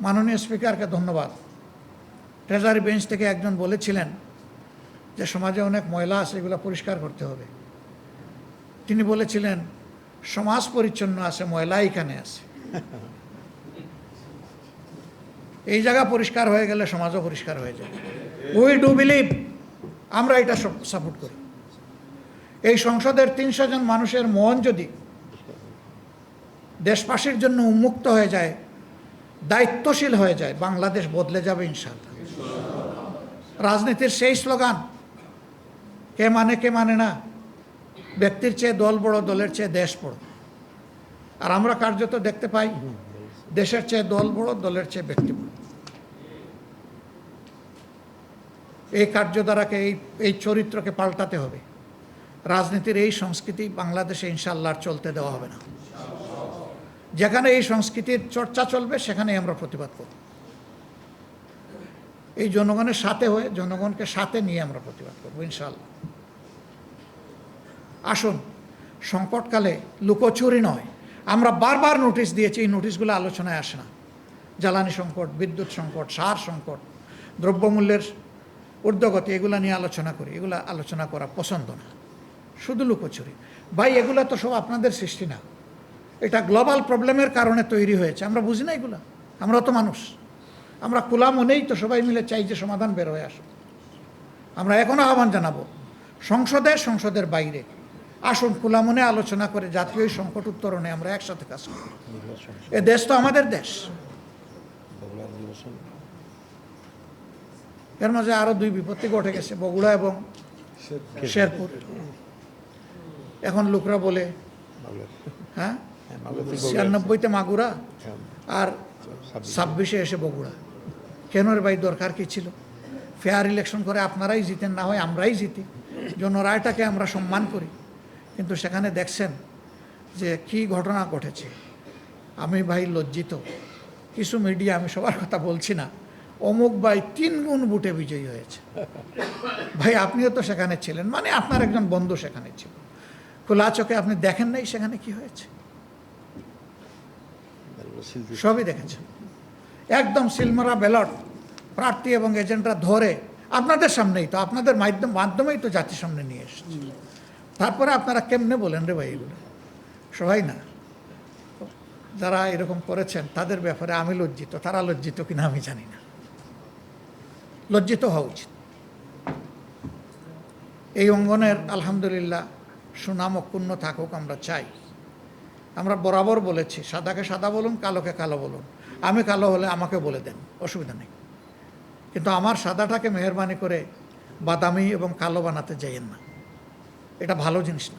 মাননীয় স্পিকারকে ধন্যবাদ। Treasury bench থেকে একজন বলেছিলেন যে সমাজে অনেক ময়লা আছে, এগুলো পরিষ্কার করতে হবে। তিনি বলেছিলেন সমাজ পরিচ্ছন্ন আছে, ময়লা এখানে আছে। এই জায়গা পরিষ্কার হয়ে গেলে সমাজও পরিষ্কার হয়ে যায়। উই ডু বিলিভ, আমরা এটা সাপোর্ট করি। এই সংসদের 300 জন মানুষের মন যদি দেশবাসীর জন্য উন্মুক্ত হয়ে যায়, দায়িত্বশীল হয়ে যায়, বাংলাদেশ বদলে যাবে ইনশাআল্লাহ। রাজনীতির সেই স্লোগান কে মানে না, ব্যক্তির চেয়ে দল বড়, দলের চেয়ে দেশ বড়। আর আমরা কার্যত দেখতে পাই দেশের চেয়ে দল বড়, দলের চেয়ে ব্যক্তি বড়। এই কার্যধারাকে, এই চরিত্রকে পাল্টাতে হবে। রাজনীতির এই সংস্কৃতি বাংলাদেশে ইনশাআল্লাহ চলতে দেওয়া হবে না। যেখানে এই সংস্কৃতির চর্চা চলবে সেখানে আমরা প্রতিবাদ করব। এই জনগণের সাথে হয়ে, জনগণকে সাথে নিয়ে আমরা প্রতিবাদ করব ইনশাআল্লাহ। আসুন, সংকটকালে লুকোচুরি নয়, আমরা বারবার নোটিশ দিয়েছি, এই নোটিশগুলো আলোচনায় আসে না। জ্বালানি সংকট, বিদ্যুৎ সংকট, সার সংকট, দ্রব্যমূল্যের ঊর্ধ্বগতি, এগুলো নিয়ে আলোচনা করি। এগুলো আলোচনা করা পছন্দ না, শুধু লুকোচুরি। ভাই, এগুলো তো সব আপনাদের সৃষ্টি না, এটা গ্লোবাল প্রবলেমের কারণে তৈরি হয়েছে। আমরা বুঝি না এগুলো, আমরা তো মানুষ। আমরা খোলা মনেই তো সবাই মিলে চাই যে সমাধান বের হয়ে আসুক। আমরা এখনও আহ্বান জানাবো সংসদের বাইরে আসুন, খোলা মনে আলোচনা করে জাতীয় এই সংকট উত্তরণে আমরা একসাথে কাজ করি। এ দেশ তো আমাদের দেশ। এর মাঝে আরো 2 বিপত্তি ঘটে গেছে, বগুড়া এবং শেরপুর। এখন লোকরা বলে হ্যাঁ 96-তে মাগুরা আর 26-এ এসে বগুড়া। কেন রে ভাই, দরকার কি ছিল? ফেয়ার ইলেকশন করে আপনারাই জিতেন, না হয় আমরাই জিতি, জনরায়টাকে আমরা সম্মান করি। কিন্তু সেখানে দেখছেন যে কি ঘটনা ঘটেছে। আমি ভাই লজ্জিত। কিছু মিডিয়া, আমি সবার কথা বলছি না, অমুক ভাই 3 গুণ ভোটে বিজয়ী হয়েছে। ভাই, আপনিও তো সেখানে ছিলেন, মানে আপনার একজন বন্ধু সেখানে ছিল। খোলা চোখে আপনি দেখেন নাই সেখানে কি হয়েছে? সবই দেখেছেন। একদম সিলমারা ব্যালট প্রার্থী এবং এজেন্টরা ধরে আপনাদের সামনেই তো, আপনাদের মাধ্যমেই তো জাতির সামনে নিয়ে এসেছে। তারপরে আপনারা কেমনে বলেন রে ভাই এগুলো? সবাই না, যারা এরকম করেছেন তাদের ব্যাপারে আমি লজ্জিত। তারা লজ্জিত কিনা আমি জানি না, লজ্জিত হওয়া উচিত। এই অঙ্গনের আলহামদুলিল্লাহ সুনাম অক্ষুণ্ণ থাকুক, আমরা চাই। আমরা বরাবর বলেছি, সাদাকে সাদা বলুন, কালোকে কালো বলুন। আমি কালো হলে আমাকে বলে দেন, অসুবিধা নেই। কিন্তু আমার সাদাটাকে মেহরবানি করে বাদামি এবং কালো বানাতে যাইয়েন না, এটা ভালো জিনিস না।